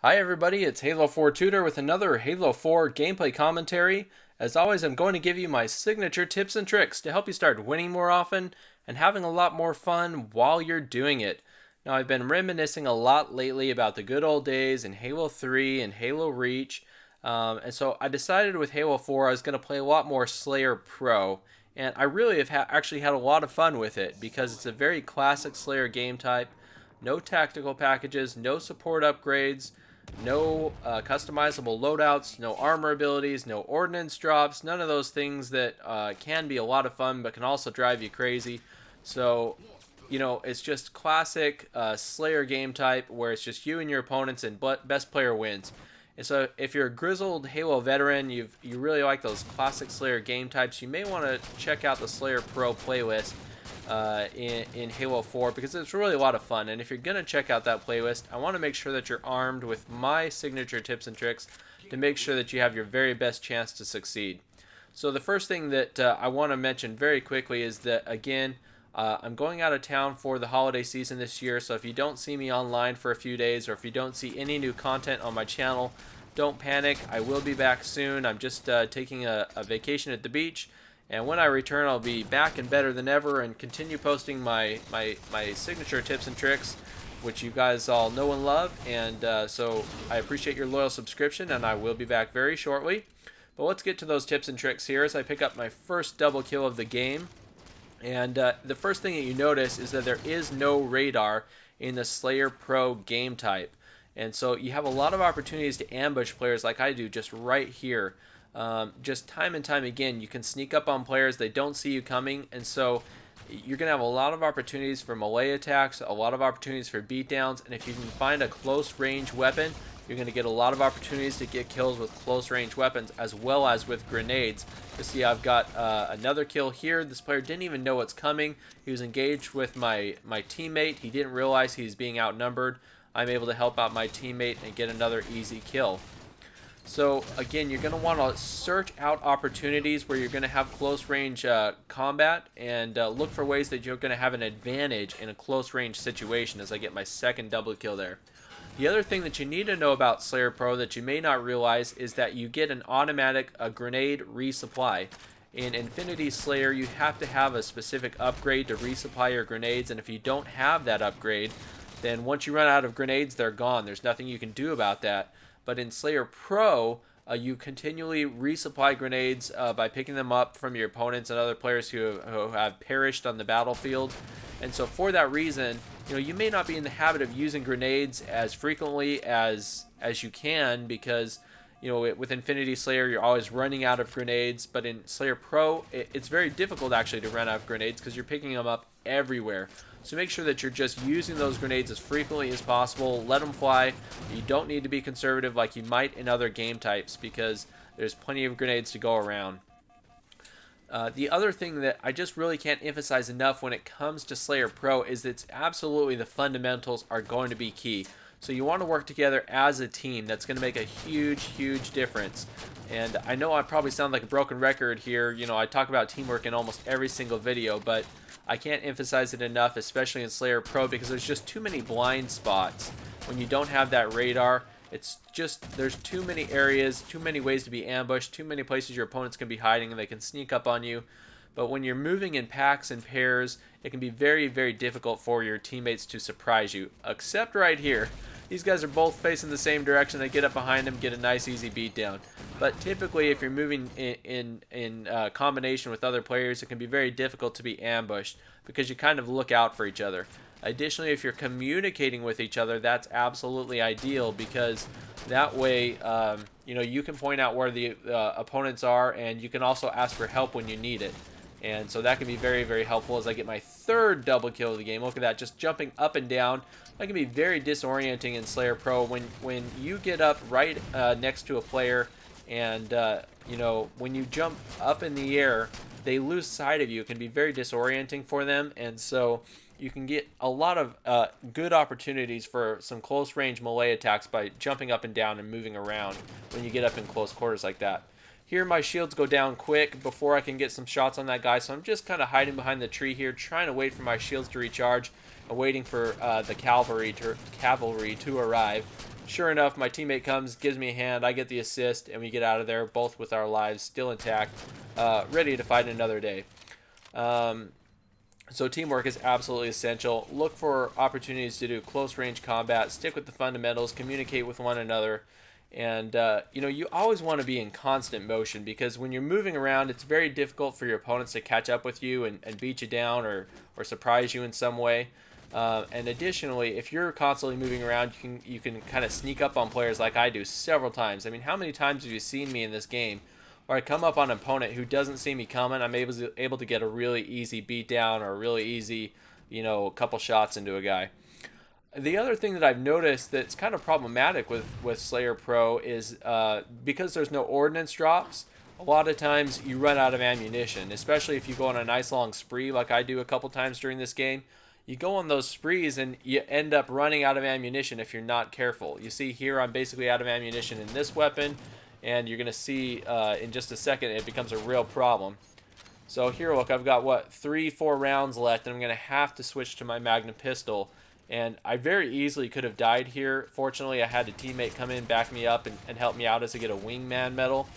Hi everybody, it's Halo 4 Tutor with another Halo 4 gameplay commentary. As always, I'm going to give you my signature tips and tricks to help you start winning more often and having a lot more fun while you're doing it. Now, I've been reminiscing a lot lately about the good old days in Halo 3 and Halo Reach, and so I decided with Halo 4 I was going to play a lot more Slayer Pro, and I really have actually had a lot of fun with it because it's a very classic Slayer game type. No tactical packages, no support upgrades, no customizable loadouts, no armor abilities, no ordnance drops, none of those things that can be a lot of fun but can also drive you crazy. So, it's just classic Slayer game type where it's just you and your opponents and best player wins. And so, if you're a grizzled Halo veteran, you really like those classic Slayer game types, you may want to check out the Slayer Pro playlist in Halo 4 because it's really a lot of fun. And if you're going to check out that playlist, I want to make sure that you're armed with my signature tips and tricks to make sure that you have your very best chance to succeed. So the first thing that I want to mention very quickly is that, again, I'm going out of town for the holiday season this year, so if you don't see me online for a few days or if you don't see any new content on my channel, don't panic. I will be back soon. I'm just taking a vacation at the beach, and when I return, I'll be back and better than ever and continue posting my signature tips and tricks, which you guys all know and love. And so I appreciate your loyal subscription, and I will be back very shortly. But let's get to those tips and tricks here as I pick up my first double kill of the game. And the first thing that you notice is that there is no radar in the Slayer Pro game type. And so you have a lot of opportunities to ambush players like I do just right here. Just time and time again, you can sneak up on players, they don't see you coming, and so you're going to have a lot of opportunities for melee attacks, a lot of opportunities for beatdowns, and if you can find a close range weapon, you're going to get a lot of opportunities to get kills with close range weapons as well as with grenades. You see I've got another kill here. This player didn't even know what's coming. He was engaged with my teammate. He didn't realize he was being outnumbered. I'm able to help out my teammate and get another easy kill. So again, you're going to want to search out opportunities where you're going to have close range combat and look for ways that you're going to have an advantage in a close range situation as I get my second double kill there. The other thing that you need to know about Slayer Pro that you may not realize is that you get an automatic grenade resupply. In Infinity Slayer, you have to have a specific upgrade to resupply your grenades, and if you don't have that upgrade, then once you run out of grenades, they're gone. There's nothing you can do about that. But in Slayer Pro, you continually resupply grenades by picking them up from your opponents and other players who have perished on the battlefield. And so for that reason, you may not be in the habit of using grenades as frequently as you can because, with Infinity Slayer, you're always running out of grenades. But in Slayer Pro, it's very difficult actually to run out of grenades because you're picking them up everywhere. So make sure that you're just using those grenades as frequently as possible. Let them fly. You don't need to be conservative like you might in other game types because there's plenty of grenades to go around. The other thing that I just really can't emphasize enough when it comes to Slayer Pro is that absolutely the fundamentals are going to be key. So you want to work together as a team. That's going to make a huge, huge difference. And I know I probably sound like a broken record here. I talk about teamwork in almost every single video, but I can't emphasize it enough, especially in Slayer Pro, because there's just too many blind spots. When you don't have that radar, it's just, there's too many areas, too many ways to be ambushed, too many places your opponents can be hiding and they can sneak up on you. But when you're moving in packs and pairs, it can be very, very difficult for your teammates to surprise you. Except right here. These guys are both facing the same direction. They get up behind them, get a nice easy beatdown. But typically, if you're moving in combination with other players, it can be very difficult to be ambushed because you kind of look out for each other. Additionally, if you're communicating with each other, that's absolutely ideal because that way, you can point out where the opponents are, and you can also ask for help when you need it. And so that can be very, very helpful as I get my third double kill of the game. Look at that, just jumping up and down. That can be very disorienting in Slayer Pro when you get up right next to a player and, when you jump up in the air, they lose sight of you. It can be very disorienting for them, and so you can get a lot of good opportunities for some close range melee attacks by jumping up and down and moving around when you get up in close quarters like that. Here my shields go down quick before I can get some shots on that guy, so I'm just kind of hiding behind the tree here, trying to wait for my shields to recharge and waiting for the cavalry to arrive. Sure enough, my teammate comes, gives me a hand, I get the assist, and we get out of there, both with our lives still intact, ready to fight another day. Um, so teamwork is absolutely essential. Look for opportunities to do close range combat, stick with the fundamentals, communicate with one another, and you always want to be in constant motion, because when you're moving around, it's very difficult for your opponents to catch up with you and beat you down or surprise you in some way. And additionally, if you're constantly moving around, you can kind of sneak up on players like I do several times. I mean, how many times have you seen me in this game where I come up on an opponent who doesn't see me coming? I'm able to get a really easy beat down or a really easy, couple shots into a guy. The other thing that I've noticed that's kind of problematic with Slayer Pro is because there's no ordnance drops, a lot of times you run out of ammunition, especially if you go on a nice long spree like I do a couple times during this game. You go on those sprees and you end up running out of ammunition if you're not careful. You see here I'm basically out of ammunition in this weapon, and you're going to see in just a second it becomes a real problem. So here, look, I've got, 3-4 rounds left, and I'm going to have to switch to my Magnum pistol. And I very easily could have died here. Fortunately, I had a teammate come in, back me up, and help me out as I get a wingman medal.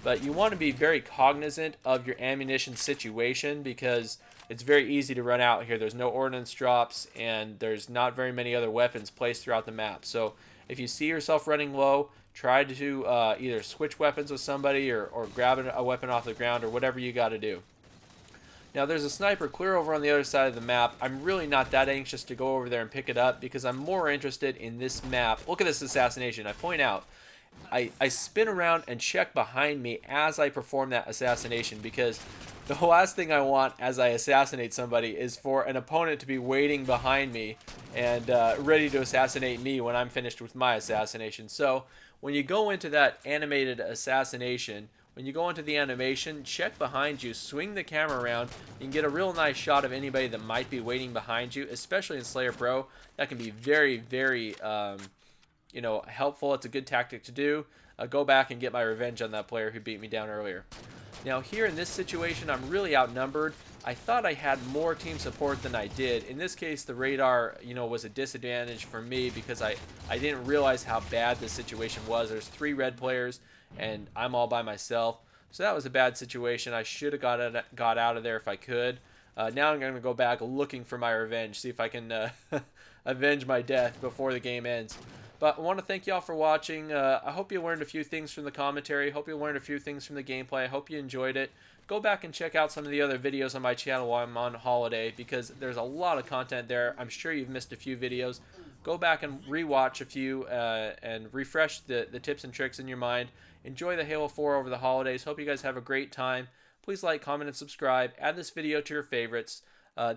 But you want to be very cognizant of your ammunition situation, because it's very easy to run out here. There's no ordnance drops, and there's not very many other weapons placed throughout the map. So if you see yourself running low, try to either switch weapons with somebody or grab a weapon off the ground or whatever you got to do. Now there's a sniper clear over on the other side of the map. I'm really not that anxious to go over there and pick it up, because I'm more interested in this map. Look at this assassination. I point out, I spin around and check behind me as I perform that assassination, because the last thing I want as I assassinate somebody is for an opponent to be waiting behind me and ready to assassinate me when I'm finished with my assassination. So when you go into that animated assassination, when you go into the animation, check behind you, swing the camera around, you can get a real nice shot of anybody that might be waiting behind you, especially in Slayer Pro. That can be very, very helpful. It's a good tactic to do. Go back and get my revenge on that player who beat me down earlier. Now here in this situation, I'm really outnumbered. I thought I had more team support than I did. In this case, the radar, was a disadvantage for me, because I didn't realize how bad the situation was. There's 3 red players, and I'm all by myself. So that was a bad situation. I should have got out of there if I could. Now I'm going to go back looking for my revenge, see if I can avenge my death before the game ends. But I want to thank y'all for watching. I hope you learned a few things from the commentary. Hope you learned a few things from the gameplay. I hope you enjoyed it. Go back and check out some of the other videos on my channel while I'm on holiday, because there's a lot of content there. I'm sure you've missed a few videos. Go back and rewatch a few and refresh the tips and tricks in your mind. Enjoy the Halo 4 over the holidays. Hope you guys have a great time. Please like, comment, and subscribe. Add this video to your favorites.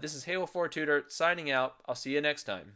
This is Halo 4 Tutor signing out. I'll see you next time.